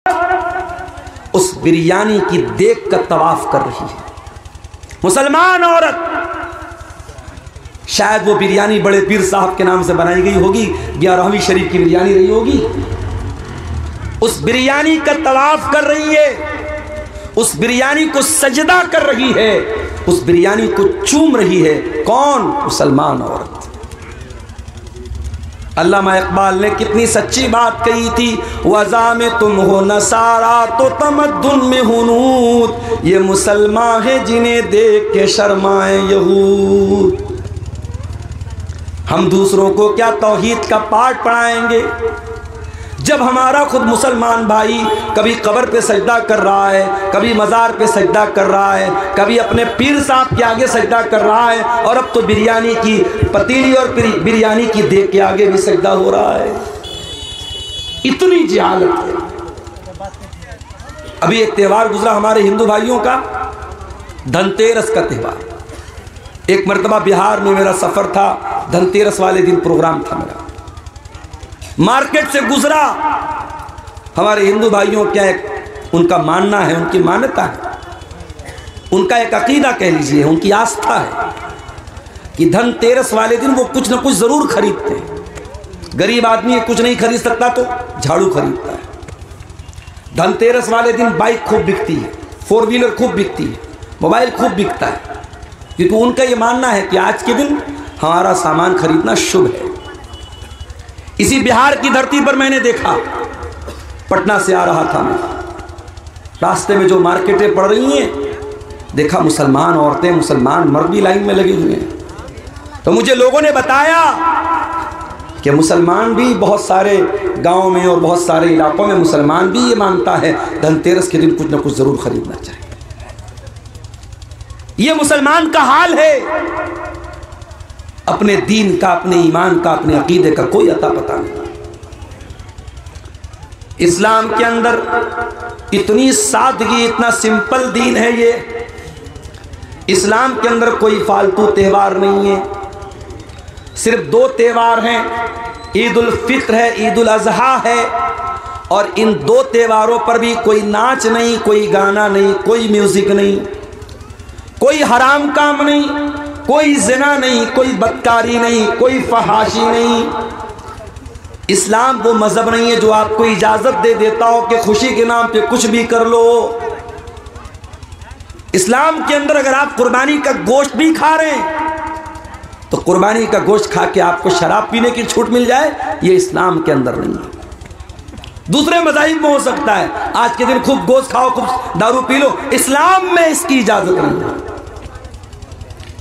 उस बिरयानी की देख कर तवाफ कर रही है। मुसलमान औरत, शायद वो बिरयानी बड़े पीर साहब के नाम से बनाई गई होगी, 11वीं शरीफ की बिरयानी रही होगी। उस बिरयानी का तवाफ कर रही है, उस बिरयानी को सजदा कर रही है, उस बिरयानी को चूम रही है। कौन? मुसलमान औरत। अल्लामा इकबाल ने कितनी सच्ची बात कही थी, वज़ा में तुम हो नसारा तो तमद्दुन में हुनूद, ये मुसलमान है जिन्हें देख के शर्माए यहूद। हम दूसरों को क्या तौहीद का पाठ पढ़ाएंगे जब हमारा खुद मुसलमान भाई कभी कब्र पे सजदा कर रहा है, कभी मज़ार पे सजदा कर रहा है, कभी अपने पीर साहब के आगे सजदा कर रहा है, और अब तो बिरयानी की पतीली और बिरयानी की देख के आगे भी सजदा हो रहा है। इतनी जहालत है। अभी एक त्यौहार गुजरा हमारे हिंदू भाइयों का, धनतेरस का त्यौहार। एक मरतबा बिहार में मेरा सफ़र था, धनतेरस वाले दिन प्रोग्राम था मेरा। मार्केट से गुजरा, हमारे हिंदू भाइयों क्या एक उनका मानना है, उनकी मान्यता है, उनका एक अकीदा कह लीजिए, उनकी आस्था है कि धनतेरस वाले दिन वो कुछ ना कुछ ज़रूर खरीदते हैं। गरीब आदमी कुछ नहीं खरीद सकता तो झाड़ू खरीदता है। धनतेरस वाले दिन बाइक खूब बिकती है, 4 व्हीलर खूब बिकती है, मोबाइल खूब बिकता है, क्योंकि उनका ये मानना है कि आज के दिन हमारा सामान खरीदना शुभ है। इसी बिहार की धरती पर मैंने देखा, पटना से आ रहा था मैं, रास्ते में जो मार्केटें पड़ रही हैं, देखा मुसलमान औरतें, मुसलमान मर्द भी लाइन में लगे हुए हैं। तो मुझे लोगों ने बताया कि मुसलमान भी बहुत सारे गांवों में और बहुत सारे इलाकों में मुसलमान भी ये मानता है धनतेरस के दिन कुछ ना कुछ ज़रूर खरीदना चाहिए। ये मुसलमान का हाल है। अपने दीन का, अपने ईमान का, अपने अकीदे का कोई अता पता नहीं। इस्लाम के अंदर इतनी सादगी, इतना सिंपल दीन है ये। इस्लाम के अंदर कोई फालतू त्यौहार नहीं है। सिर्फ 2 त्यौहार हैं, ईद उल फित्र है, ईद उल अज़हा है। और इन 2 त्योहारों पर भी कोई नाच नहीं, कोई गाना नहीं, कोई म्यूजिक नहीं, कोई हराम काम नहीं, कोई ज़िना नहीं, कोई बदकारी नहीं, कोई फहाशी नहीं। इस्लाम वो मज़हब नहीं है जो आपको इजाज़त दे देता हो कि खुशी के नाम पे कुछ भी कर लो। इस्लाम के अंदर अगर आप कुर्बानी का गोश्त भी खा रहे हैं तो कुर्बानी का गोश्त खा के आपको शराब पीने की छूट मिल जाए, ये इस्लाम के अंदर नहीं है। दूसरे मज़ाहिब में हो सकता है, आज के दिन खूब गोश्त खाओ, खूब दारू पी लो, इस्लाम में इसकी इजाज़त नहीं है।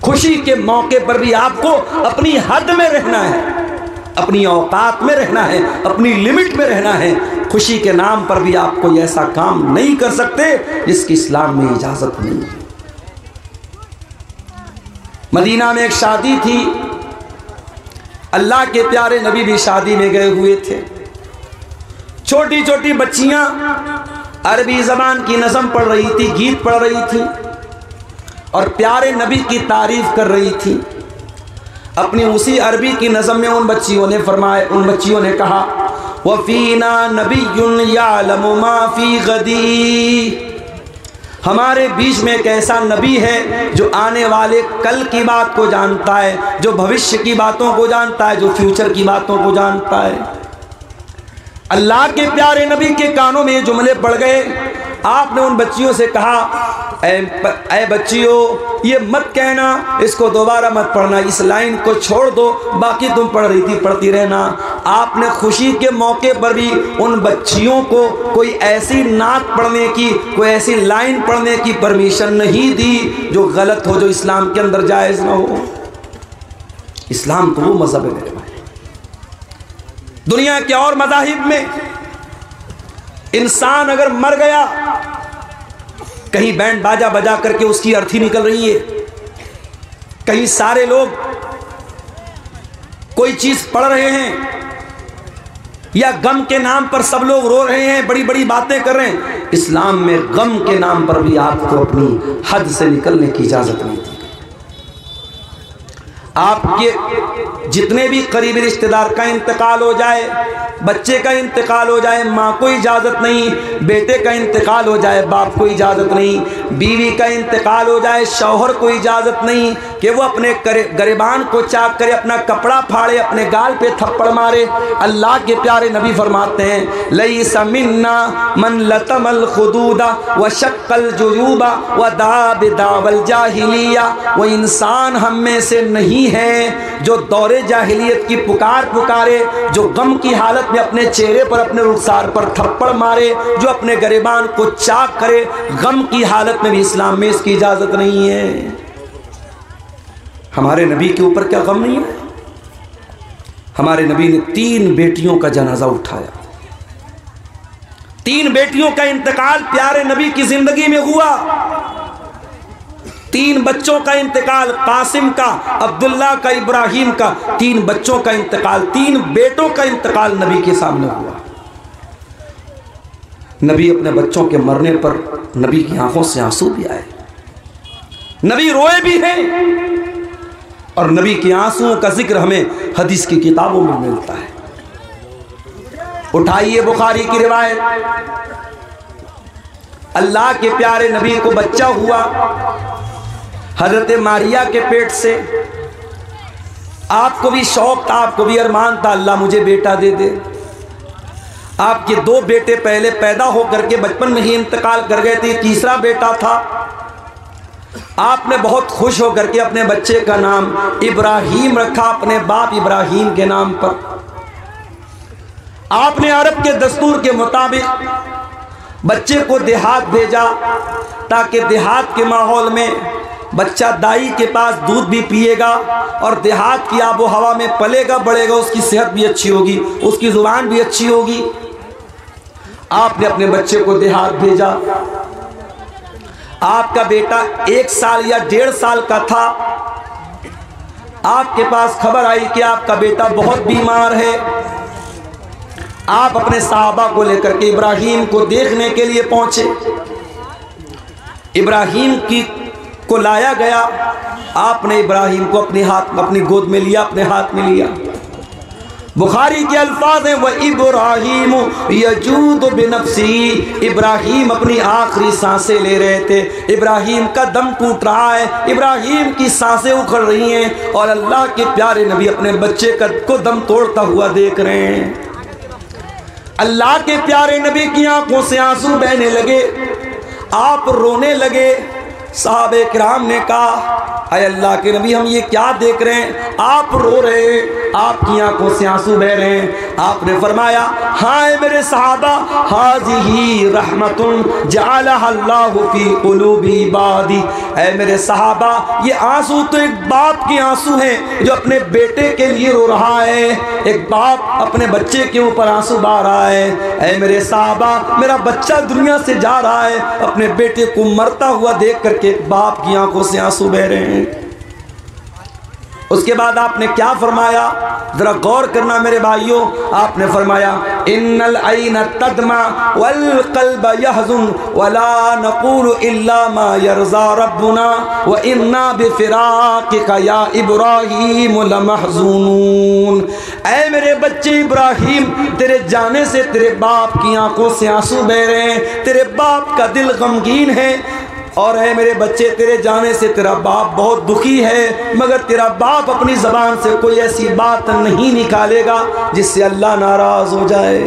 खुशी के मौके पर भी आपको अपनी हद में रहना है, अपनी औकात में रहना है, अपनी लिमिट में रहना है। खुशी के नाम पर भी आप कोई ऐसा काम नहीं कर सकते जिसकी इस्लाम में इजाज़त नहीं है। मदीना में एक शादी थी, अल्लाह के प्यारे नबी भी शादी में गए हुए थे। छोटी छोटी बच्चियां अरबी ज़बान की नज़म पढ़ रही थी, गीत पढ़ रही थी और प्यारे नबी की तारीफ़ कर रही थी। अपनी उसी अरबी की नज़म में उन बच्चियों ने कहा, वफ़ीना नबियुन यालमु मा फ़ी गदी, हमारे बीच में एक ऐसा नबी है जो आने वाले कल की बात को जानता है, जो भविष्य की बातों को जानता है, जो फ्यूचर की बातों को जानता है। अल्लाह के प्यारे नबी के कानों में ये जुमले पड़ गए। आपने उन बच्चियों से कहा, ऐ बच्चियों, ये मत कहना, इसको दोबारा मत पढ़ना, इस लाइन को छोड़ दो, बाकी तुम पढ़ रही थी पढ़ती रहना। आपने खुशी के मौके पर भी उन बच्चियों को कोई ऐसी नात पढ़ने की, कोई ऐसी लाइन पढ़ने की परमिशन नहीं दी जो गलत हो, जो इस्लाम के अंदर जायज़ ना हो। इस्लाम तो वो मज़हब है मेरे भाई। दुनिया के और मज़ाहिब में इंसान अगर मर गया, कहीं बैंड बाजा बजा करके उसकी अर्थी निकल रही है, कहीं सारे लोग कोई चीज पढ़ रहे हैं, या गम के नाम पर सब लोग रो रहे हैं, बड़ी बड़ी बातें कर रहे हैं। इस्लाम में गम के नाम पर भी आपको अपनी हद से निकलने की इजाजत नहीं दी। आपके जितने भी करीबी रिश्तेदार का इंतकाल हो जाए, बच्चे का इंतकाल हो जाए, माँ को इजाज़त नहीं, बेटे का इंतकाल हो जाए, बाप को इजाज़त नहीं, बीवी का इंतकाल हो जाए, शौहर को इजाज़त नहीं कि वो अपने गरिबान को चाक करे, अपना कपड़ा फाड़े, अपने गाल पे थप्पड़ मारे। अल्लाह के प्यारे नबी फरमाते हैं, लैसा मिन्ना मन लतमल खुदूदा व शक्कल जुयूबा व दावल जाहिलिया। वो इंसान हम में से नहीं है जो दौरे जाहिलियत की पुकार पुकारे, जो गम की हालत में अपने चेहरे पर, अपने रुखसार पर थप्पड़ मारे, जो अपने गरिबान को चाक करे। गम की हालत में भी इस्लाम में इसकी इजाज़त नहीं है। हमारे नबी के ऊपर क्या गम नहीं है? हमारे नबी ने 3 बेटियों का जनाजा उठाया। 3 बेटियों का इंतकाल प्यारे नबी की जिंदगी में हुआ। 3 बच्चों का इंतकाल, कासिम का, अब्दुल्ला का, इब्राहिम का। 3 बच्चों का इंतकाल, 3 बेटों का इंतकाल नबी के सामने हुआ। नबी अपने बच्चों के मरने पर नबी की आंखों से आंसू भी आए, नबी रोए भी हैं, और नबी के आंसुओं का जिक्र हमें हदीस की किताबों में मिलता है। उठाइए बुखारी की रिवायत, अल्लाह के प्यारे नबी को बच्चा हुआ हजरत मारिया के पेट से। आपको भी शौक था, आपको भी अरमान था, अल्लाह मुझे बेटा दे दे। आपके 2 बेटे पहले पैदा होकर के बचपन में ही इंतकाल कर गए थे, तीसरा बेटा था। आपने बहुत खुश होकर के अपने बच्चे का नाम इब्राहिम रखा, अपने बाप इब्राहिम के नाम पर। आपने अरब के दस्तूर के मुताबिक बच्चे को देहात भेजा, ताकि देहात के माहौल में बच्चा दाई के पास दूध भी पिएगा और देहात की आबो हवा में पलेगा बढ़ेगा, उसकी सेहत भी अच्छी होगी, उसकी जुबान भी अच्छी होगी। आपने अपने बच्चे को देहात भेजा। आपका बेटा 1 साल या 1.5 साल का था। आपके पास खबर आई कि आपका बेटा बहुत बीमार है। आप अपने साहबा को लेकर के इब्राहिम को देखने के लिए पहुंचे। इब्राहिम को लाया गया। आपने इब्राहिम को अपनी गोद में लिया, अपने हाथ में लिया। बुखारी के अल्फाज हैं, वह इब्राहिम यजूद बिनफ्सी। इब्राहिम अपनी आखिरी सांसें ले रहे थे, इब्राहिम का दम टूट रहा है, इब्राहिम की सांसें उखड़ रही हैं, और अल्लाह के प्यारे नबी अपने बच्चे को दम तोड़ता हुआ देख रहे हैं। अल्लाह के प्यारे नबी की आंखों से आंसू बहने लगे, आप रोने लगे। साहबे किराम ने कहा, अय अल्लाह के नबी, हम ये क्या देख रहे हैं? आप रो रहे हैं, आपकी आंखों से आंसू बह रहे हैं। आपने फरमाया, हाय मेरे साहबा, हाज़िही रहमतुन जअलहा अल्लाहु फी क़ुलूबि इबादी। ऐ मेरे साहबा, ये आंसू तो एक बाप के आंसू हैं जो अपने बेटे के लिए रो रहा है। एक बाप अपने बच्चे के ऊपर आंसू बहा रहा है। ऐ मेरे साहबा, मेरा बच्चा दुनिया से जा रहा है, अपने बेटे को मरता हुआ देख करके बाप की आंखों से आंसू बह रहे हैं। उसके बाद आपने क्या फरमाया, जरा गौर करना मेरे भाइयों। आपने फरमाया, इन्नल ऐन तदमा वल क़ल्ब यहज़ुन वला नक़ूलु इल्ला मा यरज़ा रब्बुना व इन्ना बिफ़िराक़िका या इब्राहीम लमहज़ूनून। ऐ मेरे बच्चे इब्राहिम, तेरे जाने से तेरे बाप की आंखों से आंसू बह रहे हैं, तेरे बाप का दिल गमगीन है। और है मेरे बच्चे, तेरे जाने से तेरा बाप बहुत दुखी है, मगर तेरा बाप अपनी ज़बान से कोई ऐसी बात नहीं निकालेगा जिससे अल्लाह नाराज हो जाए।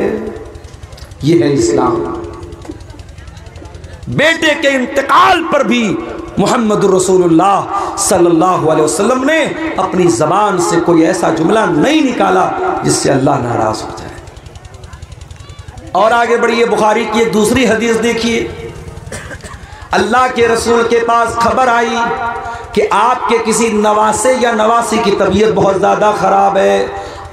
ये है इस्लाम। बेटे के इंतकाल पर भी मुहम्मदुर रसूलुल्लाह सल्लल्लाहु अलैहि वसल्लम ने अपनी ज़बान से कोई ऐसा जुमला नहीं निकाला जिससे अल्लाह नाराज हो जाए। और आगे बढ़िए, बुखारी की एक दूसरी हदीस देखिए। अल्लाह के रसूल के पास खबर आई कि आपके किसी नवासे या नवासी की तबीयत बहुत ज़्यादा ख़राब है,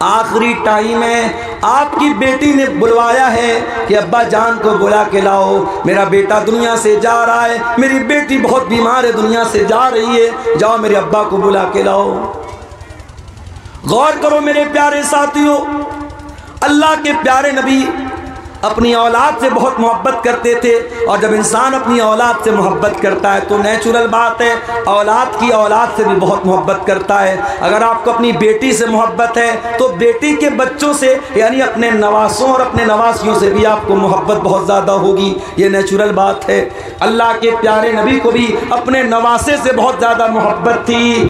आखिरी टाइम है। आपकी बेटी ने बुलवाया है कि अब्बा जान को बुला के लाओ, मेरा बेटा दुनिया से जा रहा है, मेरी बेटी बहुत बीमार है, दुनिया से जा रही है, जाओ मेरे अब्बा को बुला के लाओ। गौर करो मेरे प्यारे साथियों, अल्लाह के प्यारे नबी अपनी औलाद से बहुत मोहब्बत करते थे। और जब इंसान अपनी औलाद से मोहब्बत करता है तो नेचुरल बात है औलाद की औलाद से भी बहुत मोहब्बत करता है। अगर आपको अपनी बेटी से मोहब्बत है तो बेटी के बच्चों से यानी अपने नवासों और अपने नवासियों से भी आपको मोहब्बत बहुत ज़्यादा होगी, ये नेचुरल बात है। अल्लाह के प्यारे नबी को भी अपने नवासे से बहुत ज़्यादा मोहब्बत थी।